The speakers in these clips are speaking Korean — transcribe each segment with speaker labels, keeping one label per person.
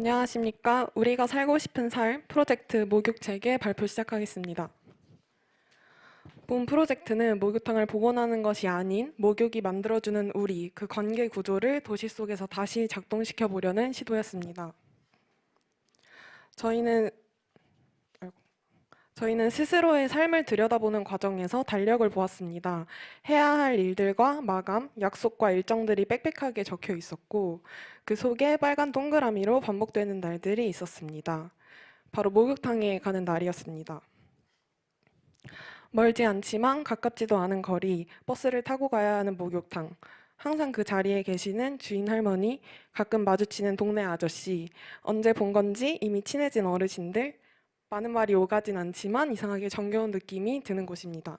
Speaker 1: 안녕하십니까. 우리가 살고 싶은 삶 프로젝트 목욕체계 발표 시작하겠습니다. 본 프로젝트는 목욕탕을 복원하는 것이 아닌 목욕이 만들어주는 우리, 그 관계 구조를 도시 속에서 다시 작동시켜 보려는 시도였습니다. 저희는 스스로의 삶을 들여다보는 과정에서 달력을 보았습니다. 해야 할 일들과 마감, 약속과 일정들이 빽빽하게 적혀 있었고 그 속에 빨간 동그라미로 반복되는 날들이 있었습니다. 바로 목욕탕에 가는 날이었습니다. 멀지 않지만 가깝지도 않은 거리, 버스를 타고 가야 하는 목욕탕, 항상 그 자리에 계시는 주인 할머니, 가끔 마주치는 동네 아저씨, 언제 본 건지 이미 친해진 어르신들, 많은 말이 오가진 않지만 이상하게 정겨운 느낌이 드는 곳입니다.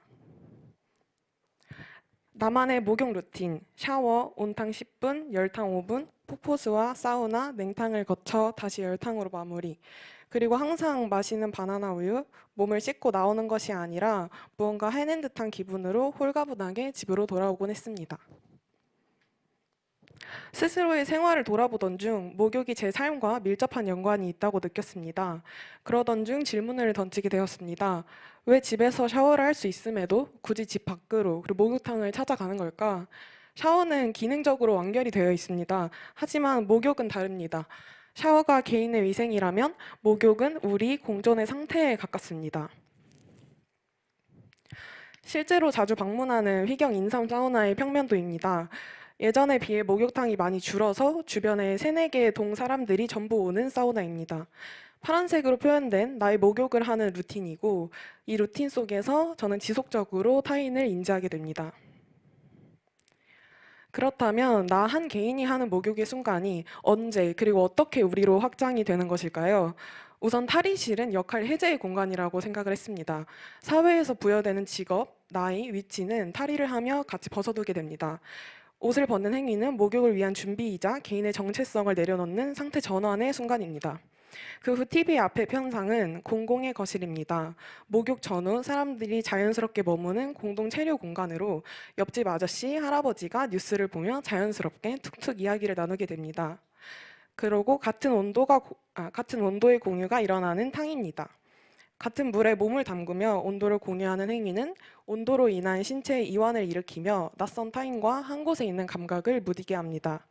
Speaker 1: 나만의 목욕 루틴, 샤워, 온탕 10분, 열탕 5분, 폭포수와 사우나, 냉탕을 거쳐 다시 열탕으로 마무리. 그리고 항상 마시는 바나나 우유, 몸을 씻고 나오는 것이 아니라 무언가 해낸 듯한 기분으로 홀가분하게 집으로 돌아오곤 했습니다. 스스로의 생활을 돌아보던 중 목욕이 제 삶과 밀접한 연관이 있다고 느꼈습니다. 그러던 중 질문을 던지게 되었습니다. 왜 집에서 샤워를 할 수 있음에도 굳이 집 밖으로 그리고 목욕탕을 찾아가는 걸까? 샤워는 기능적으로 완결이 되어 있습니다. 하지만 목욕은 다릅니다. 샤워가 개인의 위생이라면 목욕은 우리 공존의 상태에 가깝습니다. 실제로 자주 방문하는 휘경 인삼 사우나의 평면도입니다. 예전에 비해 목욕탕이 많이 줄어서 주변에 3-4개의 동 사람들이 전부 오는 사우나입니다. 파란색으로 표현된 나의 목욕을 하는 루틴이고 이 루틴 속에서 저는 지속적으로 타인을 인지하게 됩니다. 그렇다면 나 한 개인이 하는 목욕의 순간이 언제 그리고 어떻게 우리로 확장이 되는 것일까요? 우선 탈의실은 역할 해제의 공간이라고 생각을 했습니다. 사회에서 부여되는 직업, 나이, 위치는 탈의를 하며 같이 벗어두게 됩니다. 옷을 벗는 행위는 목욕을 위한 준비이자 개인의 정체성을 내려놓는 상태 전환의 순간입니다. 그 후 TV 앞의 편상은 공공의 거실입니다. 목욕 전후 사람들이 자연스럽게 머무는 공동 체류 공간으로 옆집 아저씨, 할아버지가 뉴스를 보며 자연스럽게 툭툭 이야기를 나누게 됩니다. 그러고 같은 온도의 공유가 일어나는 탕입니다. 같은 물에 몸을 담그며 온도를 공유하는 행위는 온도로 인한 신체의 이완을 일으키며 낯선 타인과 한 곳에 있는 감각을 무디게 합니다.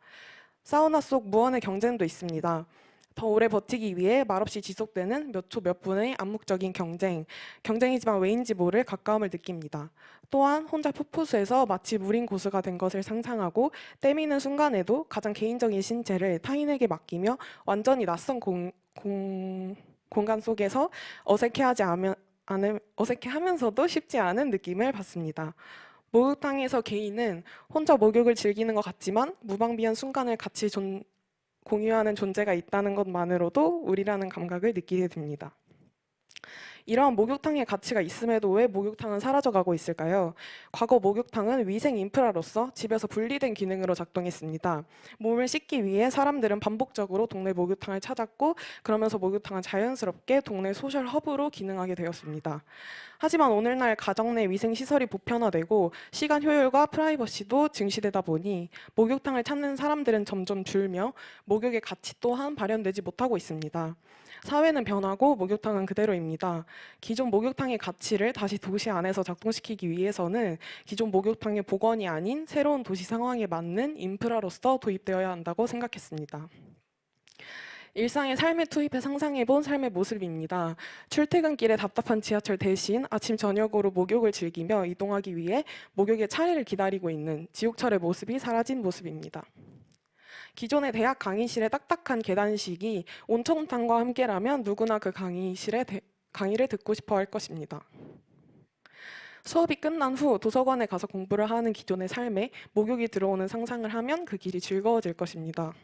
Speaker 1: 사우나 속 무언의 경쟁도 있습니다. 더 오래 버티기 위해 말없이 지속되는 몇 초 몇 분의 암묵적인 경쟁이지만 왜인지 모를 가까움을 느낍니다. 또한 혼자 풋풋에서 마치 무린 고수가 된 것을 상상하고 때미는 순간에도 가장 개인적인 신체를 타인에게 맡기며 완전히 낯선 공간 속에서 어색해하면서도 쉽지 않은 느낌을 받습니다. 목욕탕에서 개인은 혼자 목욕을 즐기는 것 같지만 무방비한 순간을 같이 공유하는 존재가 있다는 것만으로도 우리라는 감각을 느끼게 됩니다. 이러한 목욕탕의 가치가 있음에도 왜 목욕탕은 사라져가고 있을까요? 과거 목욕탕은 위생 인프라로서 집에서 분리된 기능으로 작동했습니다. 몸을 씻기 위해 사람들은 반복적으로 동네 목욕탕을 찾았고 그러면서 목욕탕은 자연스럽게 동네 소셜 허브로 기능하게 되었습니다. 하지만 오늘날 가정 내 위생시설이 보편화되고 시간 효율과 프라이버시도 증시되다 보니 목욕탕을 찾는 사람들은 점점 줄며 목욕의 가치 또한 발현되지 못하고 있습니다. 사회는 변하고 목욕탕은 그대로입니다. 기존 목욕탕의 가치를 다시 도시 안에서 작동시키기 위해서는 기존 목욕탕의 복원이 아닌 새로운 도시 상황에 맞는 인프라로서 도입되어야 한다고 생각했습니다. 일상의 삶에 투입해 상상해본 삶의 모습입니다. 출퇴근길에 답답한 지하철 대신 아침 저녁으로 목욕을 즐기며 이동하기 위해 목욕의 차례를 기다리고 있는 지옥철의 모습이 사라진 모습입니다. 기존의 대학 강의실의 딱딱한 계단식이 온천탕과 함께라면 누구나 그 강의를 듣고 싶어 할 것입니다. 수업이 끝난 후 도서관에 가서 공부를 하는 기존의 삶에 목욕이 들어오는 상상을 하면 그 길이 즐거워질 것입니다.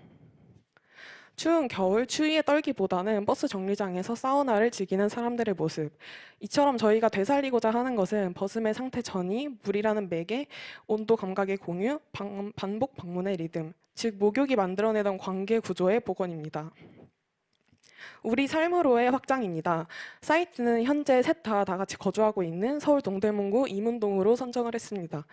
Speaker 1: 추운 겨울 추위에 떨기보다는 버스 정류장에서 사우나를 즐기는 사람들의 모습. 이처럼 저희가 되살리고자 하는 것은 벗음의 상태 전이, 물이라는 매개, 온도 감각의 공유, 반복 방문의 리듬, 즉 목욕이 만들어내던 관계 구조의 복원입니다. 우리 삶으로의 확장입니다. 사이트는 현재 셋 다 같이 거주하고 있는 서울 동대문구 이문동으로 선정을 했습니다.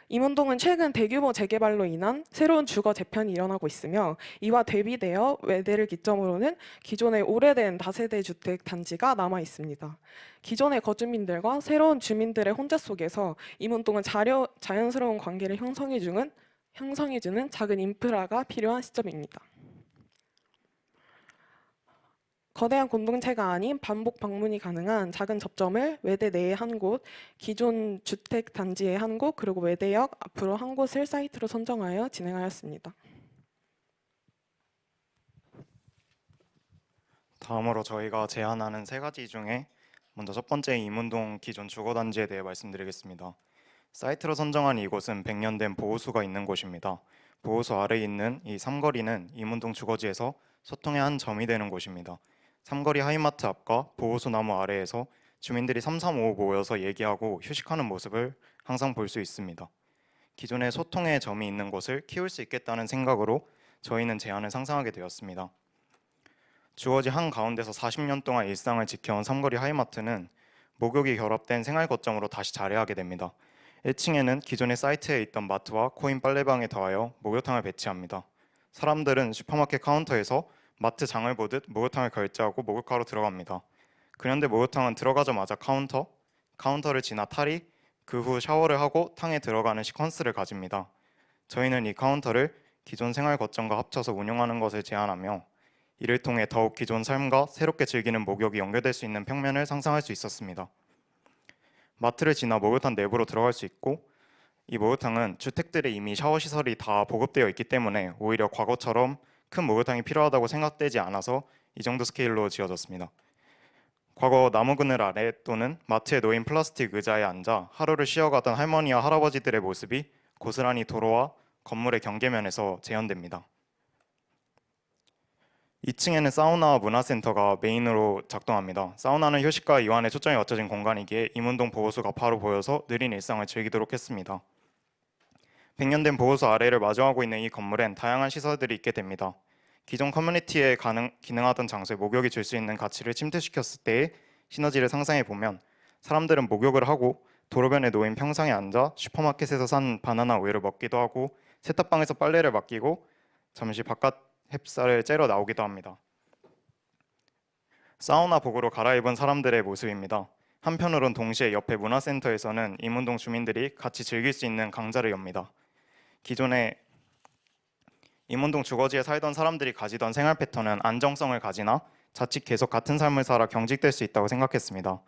Speaker 1: 이문동은 최근 대규모 재개발로 인한 새로운 주거 재편이 일어나고 있으며 이와 대비되어 외대를 기점으로는 기존의 오래된 다세대 주택 단지가 남아 있습니다. 기존의 거주민들과 새로운 주민들의 혼재 속에서 이문동은 자연스러운 관계를 형성해주는 작은 인프라가 필요한 시점입니다. 거대한 공동체가 아닌 반복 방문이 가능한 작은 접점을 외대 내에 한 곳, 기존 주택 단지에 한 곳, 그리고 외대역 앞으로 한 곳을 사이트로 선정하여 진행하였습니다.
Speaker 2: 다음으로 저희가 제안하는 세 가지 중에 먼저 첫 번째 이문동 기존 주거단지에 대해 말씀드리겠습니다. 사이트로 선정한 이곳은 100년 된 보호수가 있는 곳입니다. 보호수 아래에 있는 이 삼거리는 이문동 주거지에서 소통의 한 점이 되는 곳입니다. 삼거리 하이마트 앞과 보호수 나무 아래에서 주민들이 335 모여서 얘기하고 휴식하는 모습을 항상 볼 수 있습니다. 기존에 소통의 점이 있는 곳을 키울 수 있겠다는 생각으로 저희는 제안을 상상하게 되었습니다. 주거지 한가운데서 40년 동안 일상을 지켜온 삼거리 하이마트는 목욕이 결합된 생활 거점으로 다시 자리하게 됩니다. 1층에는 기존의 사이트에 있던 마트와 코인 빨래방에 더하여 목욕탕을 배치합니다. 사람들은 슈퍼마켓 카운터에서 마트 장을 보듯 목욕탕을 결제하고 목욕하러 들어갑니다. 그런데 목욕탕은 들어가자마자 카운터를 지나 탈이, 그 후 샤워를 하고 탕에 들어가는 시퀀스를 가집니다. 저희는 이 카운터를 기존 생활 거점과 합쳐서 운영하는 것을 제안하며 이를 통해 더욱 기존 삶과 새롭게 즐기는 목욕이 연결될 수 있는 평면을 상상할 수 있었습니다. 마트를 지나 목욕탕 내부로 들어갈 수 있고 이 목욕탕은 주택들에 이미 샤워 시설이 다 보급되어 있기 때문에 오히려 과거처럼 큰 목욕탕이 필요하다고 생각되지 않아서 이 정도 스케일로 지어졌습니다. 과거 나무 그늘 아래 또는 마트에 놓인 플라스틱 의자에 앉아 하루를 쉬어가던 할머니와 할아버지들의 모습이 고스란히 도로와 건물의 경계면에서 재현됩니다. 2층에는 사우나와 문화센터가 메인으로 작동합니다. 사우나는 휴식과 이완에 초점이 맞춰진 공간이기에 이문동 보호수가 바로 보여서 느린 일상을 즐기도록 했습니다. 100년 된 보호수 아래를 마주하고 있는 이 건물엔 다양한 시설들이 있게 됩니다. 기존 커뮤니티에 기능하던 장소에 목욕이 줄 수 있는 가치를 침투시켰을 때의 시너지를 상상해 보면 사람들은 목욕을 하고 도로변에 놓인 평상에 앉아 슈퍼마켓에서 산 바나나 우유를 먹기도 하고 세탁방에서 빨래를 맡기고 잠시 바깥 햅쌀을 째러 나오기도 합니다. 사우나 복으로 갈아입은 사람들의 모습입니다. 한편으론 동시에 옆에 문화센터에서는 이문동 주민들이 같이 즐길 수 있는 강좌를 엽니다. 기존에 이문동 주거지에 살던 사람들이 가지던 생활 패턴은 안정성을 가지나 자칫 계속 같은 삶을 살아 경직될 수 있다고 생각했습니다.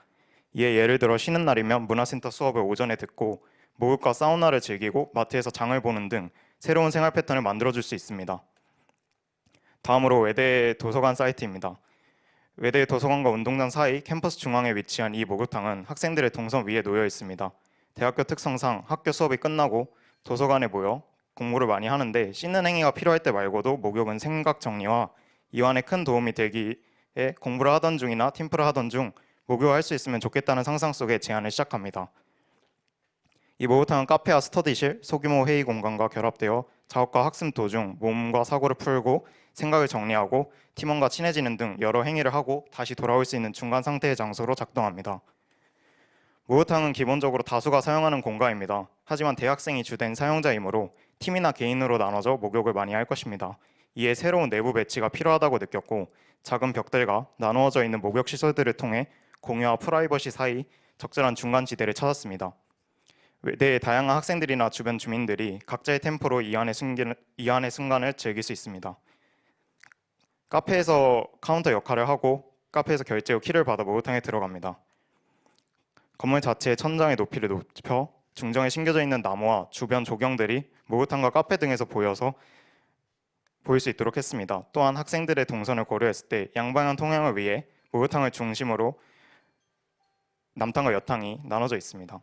Speaker 2: 이에 예를 들어 쉬는 날이면 문화센터 수업을 오전에 듣고 목욕과 사우나를 즐기고 마트에서 장을 보는 등 새로운 생활 패턴을 만들어줄 수 있습니다. 다음으로 외대 도서관 사이트입니다. 외대 도서관과 운동장 사이 캠퍼스 중앙에 위치한 이 목욕탕은 학생들의 동선 위에 놓여 있습니다. 대학교 특성상 학교 수업이 끝나고 도서관에 모여 공부를 많이 하는데 씻는 행위가 필요할 때 말고도 목욕은 생각 정리와 이완에 큰 도움이 되기에 공부를 하던 중이나 팀플을 하던 중 목욕할 수 있으면 좋겠다는 상상 속에 제안을 시작합니다. 이 목욕탕은 카페와 스터디실, 소규모 회의 공간과 결합되어 작업과 학습 도중 몸과 사고를 풀고 생각을 정리하고 팀원과 친해지는 등 여러 행위를 하고 다시 돌아올 수 있는 중간 상태의 장소로 작동합니다. 목욕탕은 기본적으로 다수가 사용하는 공간입니다. 하지만 대학생이 주된 사용자이므로 팀이나 개인으로 나눠져 목욕을 많이 할 것입니다. 이에 새로운 내부 배치가 필요하다고 느꼈고 작은 벽들과 나누어져 있는 목욕 시설들을 통해 공유와 프라이버시 사이 적절한 중간 지대를 찾았습니다. 외대의 다양한 학생들이나 주변 주민들이 각자의 템포로 이완의 순간을 즐길 수 있습니다. 카페에서 카운터 역할을 하고 카페에서 결제 후 키를 받아 목욕탕에 들어갑니다. 건물 자체의 천장의 높이를 높여 중정에 심겨져 있는 나무와 주변 조경들이 목욕탕과 카페 등에서 보일 수 있도록 했습니다. 또한 학생들의 동선을 고려했을 때 양방향 통행을 위해 목욕탕을 중심으로 남탕과 여탕이 나눠져 있습니다.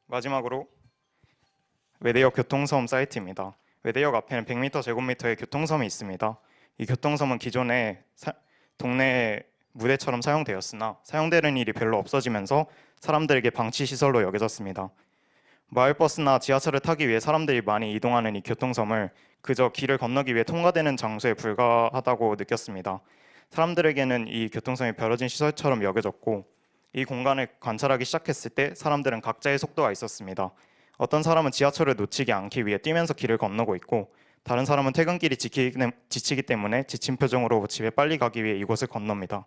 Speaker 2: 마지막으로 외대역 교통섬 사이트입니다. 외대역 앞에는 100m 제곱미터의 교통섬이 있습니다. 이 교통섬은 기존에 동네 무대처럼 사용되었으나 사용되는 일이 별로 없어지면서 사람들에게 방치시설로 여겨졌습니다. 마을버스나 지하철을 타기 위해 사람들이 많이 이동하는 이 교통섬을 그저 길을 건너기 위해 통과되는 장소에 불과하다고 느꼈습니다. 사람들에게는 이 교통성이 벼려진 시설처럼 여겨졌고 이 공간을 관찰하기 시작했을 때 사람들은 각자의 속도가 있었습니다. 어떤 사람은 지하철을 놓치지 않기 위해 뛰면서 길을 건너고 있고 다른 사람은 퇴근길이 지치기 때문에 지친 표정으로 집에 빨리 가기 위해 이곳을 건넙니다.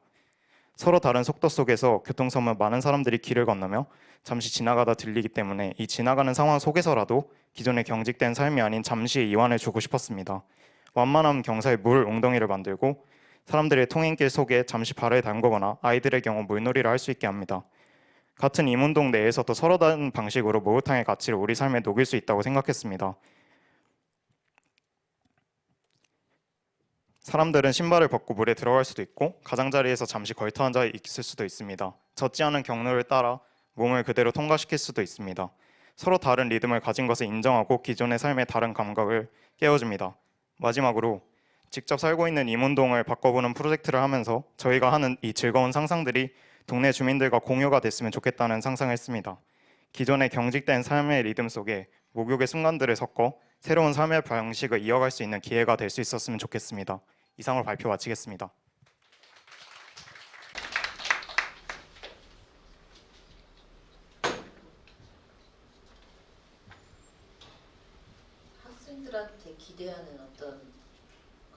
Speaker 2: 서로 다른 속도 속에서 교통성은 많은 사람들이 길을 건너며 잠시 지나가다 들리기 때문에 이 지나가는 상황 속에서라도 기존의 경직된 삶이 아닌 잠시의 이완을 주고 싶었습니다. 완만한 경사에 물 웅덩이를 만들고 사람들의 통행길 속에 잠시 발을 담그거나 아이들의 경우 물놀이를 할 수 있게 합니다. 같은 이문동 내에서도 서로 다른 방식으로 목욕탕의 가치를 우리 삶에 녹일 수 있다고 생각했습니다. 사람들은 신발을 벗고 물에 들어갈 수도 있고 가장자리에서 잠시 걸터 앉아 있을 수도 있습니다. 젖지 않은 경로를 따라 몸을 그대로 통과시킬 수도 있습니다. 서로 다른 리듬을 가진 것을 인정하고 기존의 삶의 다른 감각을 깨워줍니다. 마지막으로 직접 살고 있는 이문동을 바꿔보는 프로젝트를 하면서 저희가 하는 이 즐거운 상상들이 동네 주민들과 공유가 됐으면 좋겠다는 상상을 했습니다. 기존의 경직된 삶의 리듬 속에 목욕의 순간들을 섞어 새로운 삶의 방식을 이어갈 수 있는 기회가 될 수 있었으면 좋겠습니다. 이상으로 발표 마치겠습니다.
Speaker 3: 학생들한테 기대하는 어떤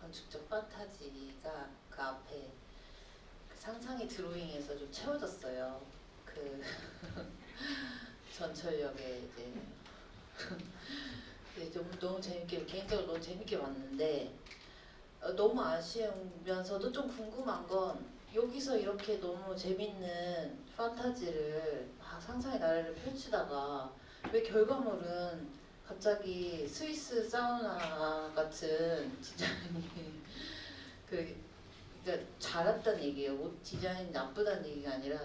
Speaker 3: 건축적 판타지가 그 앞에 그 상상의 드로잉에서 좀 채워졌어요. 그 전철역에 이제 너무 재밌게 개인적으로 너무 재밌게 봤는데 너무 아쉬우면서도 좀 궁금한 건 여기서 이렇게 너무 재밌는 판타지를 상상의 나래를 펼치다가 왜 결과물은 갑자기 스위스 사우나 같은 디자인이 그러니까 잘했다는 얘기예요. 옷 디자인이 나쁘다는 얘기가 아니라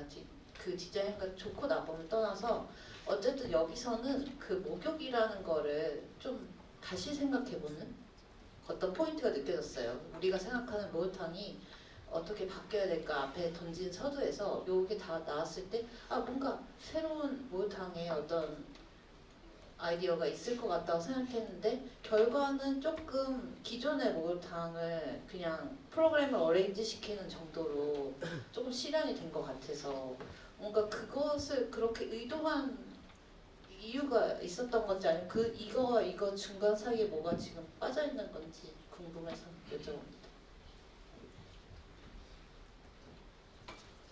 Speaker 3: 그 디자인과 좋고 나쁨을 떠나서 어쨌든 여기서는 그 목욕이라는 거를 좀 다시 생각해보는 어떤 포인트가 느껴졌어요. 우리가 생각하는 목욕탕이 어떻게 바뀌어야 될까 앞에 던진 서두에서 요게 다 나왔을 때 뭔가 새로운 목욕탕의 어떤 아이디어가 있을 것 같다고 생각했는데 결과는 조금 기존의 목욕탕을 그냥 프로그램을 어레인지 시키는 정도로 조금 실현이 된 것 같아서 뭔가 그것을 그렇게 의도한 이유가 있었던 건지 아니면 이거와 이거 중간 사이에 뭐가 지금 빠져 있는 건지 궁금해서 여쭤봅니다.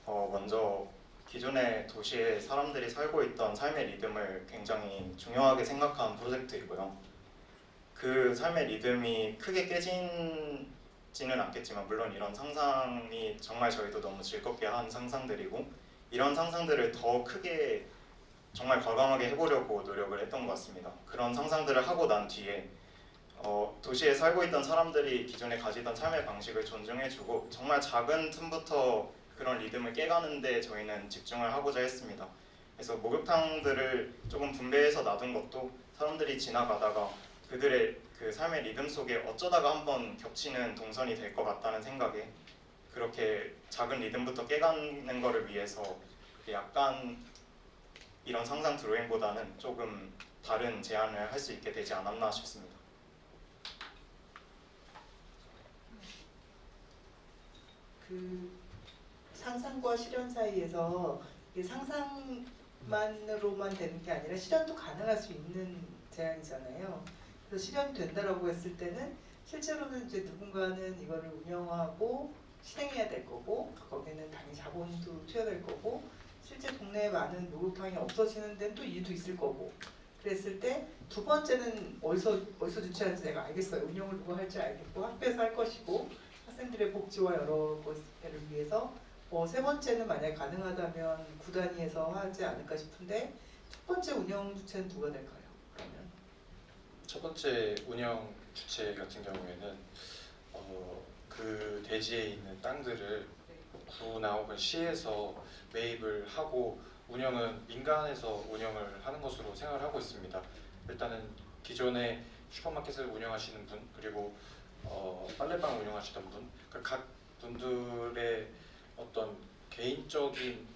Speaker 2: 먼저 기존의 도시에 사람들이 살고 있던 삶의 리듬을 굉장히 중요하게 생각한 프로젝트이고요. 그 삶의 리듬이 크게 깨지지는 않겠지만 물론 이런 상상이 정말 저희도 너무 즐겁게 한 상상들이고 이런 상상들을 더 크게 정말 과감하게 해보려고 노력을 했던 것 같습니다. 그런 상상들을 하고 난 뒤에 도시에 살고 있던 사람들이 기존에 가지던 삶의 방식을 존중해주고 정말 작은 틈부터 그런 리듬을 깨가는데 저희는 집중을 하고자 했습니다. 그래서 목욕탕들을 조금 분배해서 놔둔 것도 사람들이 지나가다가 그들의 그 삶의 리듬 속에 어쩌다가 한번 겹치는 동선이 될 것 같다는 생각에 그렇게 작은 리듬부터 깨가는 거를 위해서 약간 이런 상상 드로잉보다는 조금 다른 제안을 할 수 있게 되지 않았나 싶습니다.
Speaker 4: 그 상상과 실현 사이에서 이게 상상만으로만 되는 게 아니라 실현도 가능할 수 있는 제안이잖아요. 그래서 실현된다라고 했을 때는 실제로는 이제 누군가는 이거를 운영하고 실행해야 될 거고 거기는 당연히 자본도 투여될 거고 실제 동네에 많은 목욕탕이 없어지는 데는 또 이유도 있을 거고 그랬을 때 두 번째는 어디서 주최하는지 내가 알겠어요. 운영을 누가 할지 알겠고 학교에서 할 것이고 학생들의 복지와 여러 것을 위해서 세 번째는 만약 가능하다면 구단위에서 하지 않을까 싶은데 첫 번째 운영 주체는 누가 될까요? 그러면
Speaker 5: 첫 번째 운영 주체 같은 경우에는 그 대지에 있는 땅들을 구나 혹은 시에서 매입을 하고 운영은 민간에서 운영을 하는 것으로 생각을 하고 있습니다. 일단은 기존에 슈퍼마켓을 운영하시는 분 그리고 빨래방 운영하시던 분, 각 분들의 어떤 개인적인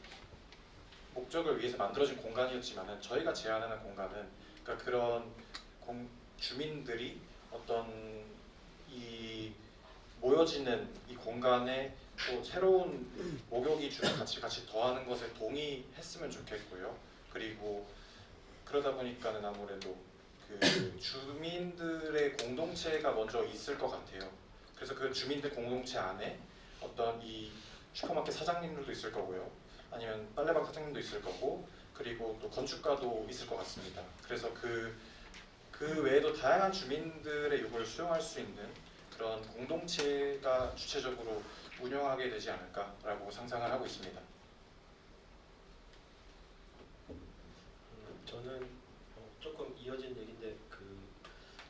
Speaker 5: 목적을 위해서 만들어진 공간이었지만은 저희가 제안하는 공간은 그러니까 그런 주민들이 어떤 이 모여지는 이 공간에 또 새로운 목욕이 주는 가치를 같이 더하는 것에 동의했으면 좋겠고요. 그리고 그러다 보니까는 아무래도 그 주민들의 공동체가 먼저 있을 것 같아요. 그래서 그 주민들 공동체 안에 어떤 이 슈퍼마켓 사장님들도 있을 거고요. 아니면 빨래방 사장님도 있을 거고, 그리고 또 건축가도 있을 것 같습니다. 그래서 그 외에도 다양한 주민들의 요구를 수용할 수 있는 그런 공동체가 주체적으로 운영하게 되지 않을까라고 상상을 하고 있습니다.
Speaker 6: 저는 조금 이어진 얘기인데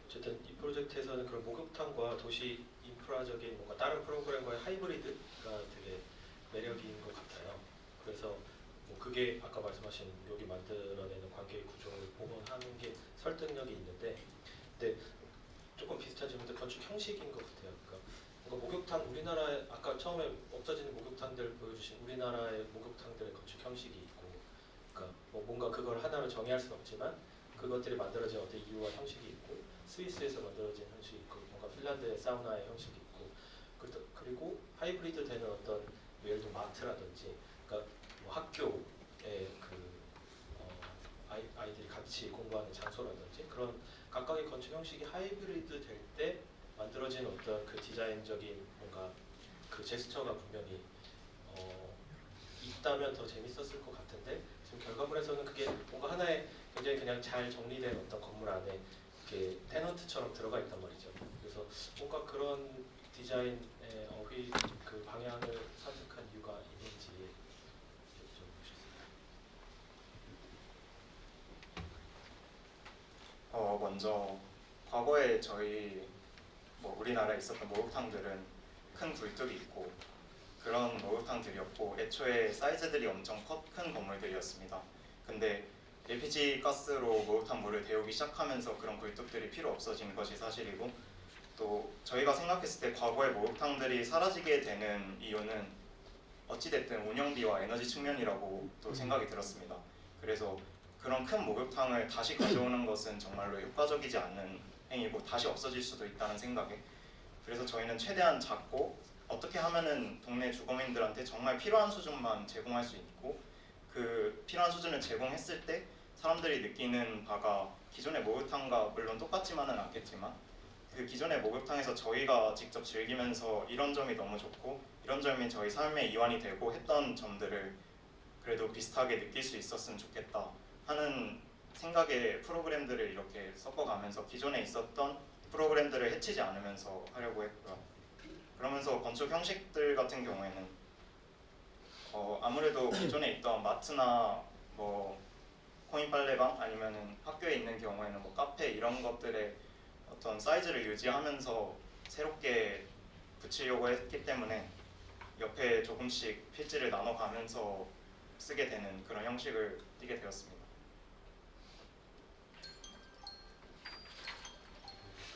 Speaker 6: 어쨌든 이 프로젝트에서는 그런 목욕탕과 도시 인프라적인 뭔가 다른 프로그램과의 하이브리드가 되게 매력인 것 같아요. 그래서 뭐 그게 아까 말씀하신 여기 만들어내는 관계 구조를 복원하는 게 설득력이 있는데, 근데 조금 비슷한 질문인데 건축 형식인 것 같아요. 그러니까 뭔가 목욕탕, 우리나라의 아까 처음에 없어지는 목욕탕들 보여주신 우리나라의 목욕탕들의 건축 형식이 있고, 그러니까 뭐 뭔가 그걸 하나로 정의할 수는 없지만 그것들이 만들어진 어떤 이유와 형식이 있고, 스위스에서 만들어진 형식이 있고, 뭔가 핀란드의 사우나의 형식이 있고, 그리고 하이브리드 되는 어떤 예를 들어 마트라든지, 그러니까 뭐 학교의 아이들이 같이 공부하는 장소라든지 그런 각각의 건축 형식이 하이브리드 될 때 만들어진 어떤 그 디자인적인 뭔가 그 제스처가 분명히 있다면 더 재밌었을 것 같은데, 지금 결과물에서는 그게 뭔가 하나의 굉장히 그냥 잘 정리된 어떤 건물 안에 이렇게 테넌트처럼 들어가 있단 말이죠. 그래서 뭔가 그런 디자인의 그 방향을 선택한 이유가 있는지 여쭤보겠습니다.
Speaker 2: 먼저 과거에 저희 우리나라에 있었던 목욕탕들은 큰 굴뚝이 있고 그런 목욕탕들이었고 애초에 사이즈들이 엄청 큰 건물들이었습니다. 근데 LPG 가스로 목욕탕 물을 데우기 시작하면서 그런 굴뚝들이 필요 없어진 것이 사실이고, 또 저희가 생각했을 때 과거의 목욕탕들이 사라지게 되는 이유는 어찌됐든 운영비와 에너지 측면이라고 또 생각이 들었습니다. 그래서 그런 큰 목욕탕을 다시 가져오는 것은 정말로 효과적이지 않는 행위고 다시 없어질 수도 있다는 생각에, 그래서 저희는 최대한 작고 어떻게 하면은 동네 주거민들한테 정말 필요한 수준만 제공할 수 있고, 그 필요한 수준을 제공했을 때 사람들이 느끼는 바가 기존의 목욕탕과 물론 똑같지만은 않겠지만 그 기존의 목욕탕에서 저희가 직접 즐기면서 이런 점이 너무 좋고 이런 점이 저희 삶의 이완이 되고 했던 점들을 그래도 비슷하게 느낄 수 있었으면 좋겠다 하는 생각의 프로그램들을 이렇게 섞어가면서 기존에 있었던 프로그램들을 해치지 않으면서 하려고 했고요. 그러면서 건축 형식들 같은 경우에는 아무래도 기존에 있던 마트나 코인 빨래방 아니면은 학교에 있는 경우에는 카페 이런 것들의 어떤 사이즈를 유지하면서 새롭게 붙이려고 했기 때문에 옆에 조금씩 필지를 나눠가면서 쓰게 되는 그런 형식을 띠게 되었습니다.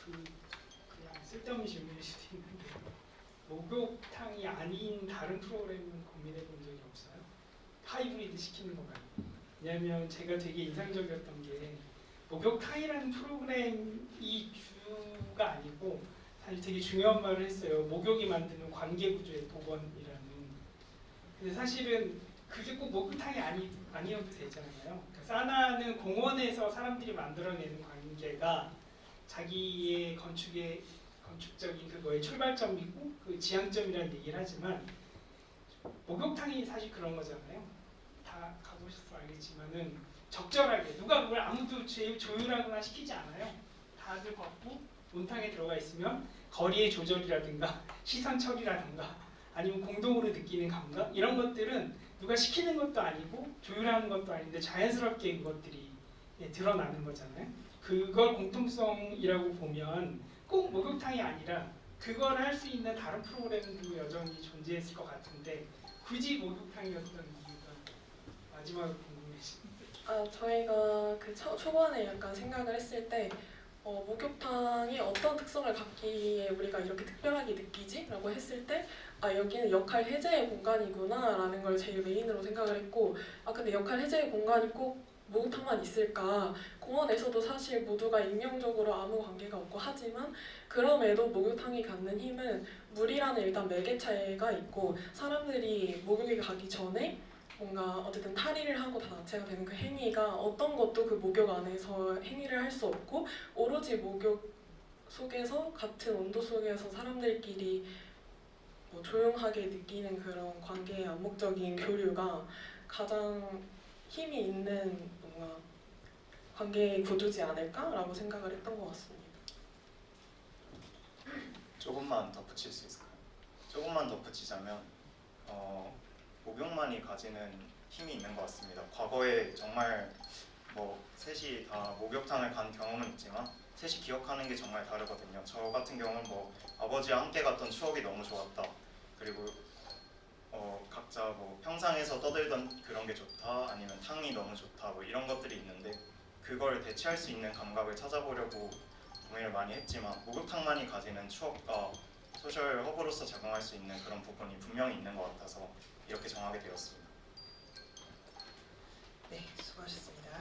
Speaker 7: 그냥 쓸데없는 질문일 수도 있는데 목욕탕이 아닌 다른 프로그램은 고민해 본 적이 없어요? 하이브리드 시키는 거 말고. 왜냐하면 제가 되게 인상적이었던 게 목욕탕이라는 프로그램이 주가 아니고 사실 되게 중요한 말을 했어요. 목욕이 만드는 관계 구조의 복원이라는. 근데 사실은 그게 꼭 목욕탕이 아니어도 되잖아요. 그러니까 사나는 공원에서 사람들이 만들어내는 관계가 자기의 건축적인 그거의 출발점이고 그 지향점이라는 얘기를 하지만 목욕탕이 사실 그런 거잖아요. 다 가보셔서 알겠지만은 적절하게 누가 그걸 아무도 조율하거나 시키지 않아요. 다들 걷고 온탕에 들어가 있으면 거리의 조절이라든가 시선 처리라든가 아니면 공동으로 느끼는 감각 이런 것들은 누가 시키는 것도 아니고 조율하는 것도 아닌데 자연스럽게 그것들이 드러나는 거잖아요. 그걸 공통성이라고 보면 꼭 목욕탕이 아니라 그걸 할 수 있는 다른 프로그램도 여전히 존재했을 것 같은데 굳이 목욕탕이었던 이유가 마지막으로 궁금해집니다.
Speaker 1: 저희가 그 초반에 약간 생각을 했을 때 목욕탕이 어떤 특성을 갖기에 우리가 이렇게 특별하게 느끼지? 라고 했을 때 여기는 역할 해제의 공간이구나 라는 걸 제일 메인으로 생각을 했고 근데 역할 해제의 공간이 꼭 목욕탕만 있을까? 공원에서도 사실 모두가 익명적으로 아무 관계가 없고 하지만 그럼에도 목욕탕이 갖는 힘은 물이라는 일단 매개체가 있고 사람들이 목욕에 가기 전에 뭔가 어쨌든 탈의를 하고 다 자체가 되는 그 행위가 어떤 것도 그 목욕 안에서 행위를 할 수 없고 오로지 목욕 속에서 같은 온도 속에서 사람들끼리 뭐 조용하게 느끼는 그런 관계의 암묵적인 교류가 가장 힘이 있는 뭔가 관계의 구조지 않을까라고 생각을 했던 것 같습니다.
Speaker 2: 조금만 덧붙일 수 있을까요? 조금만 덧붙이자면 목욕만이 가지는 힘이 있는 것 같습니다. 과거에 정말 뭐 셋이 다 목욕탕을 간 경험은 있지만 셋이 기억하는 게 정말 다르거든요. 저 같은 경우는 뭐 아버지와 함께 갔던 추억이 너무 좋았다. 그리고 각자 뭐 평상에서 떠들던 그런 게 좋다, 아니면 탕이 너무 좋다, 뭐 이런 것들이 있는데 그걸 대체할 수 있는 감각을 찾아보려고 고민을 많이 했지만 목욕탕만이 가지는 추억과 소셜 허브로서 작용할 수 있는 그런 부분이 분명히 있는 것 같아서 이렇게 정하게 되었습니다.
Speaker 4: 네, 수고하셨습니다.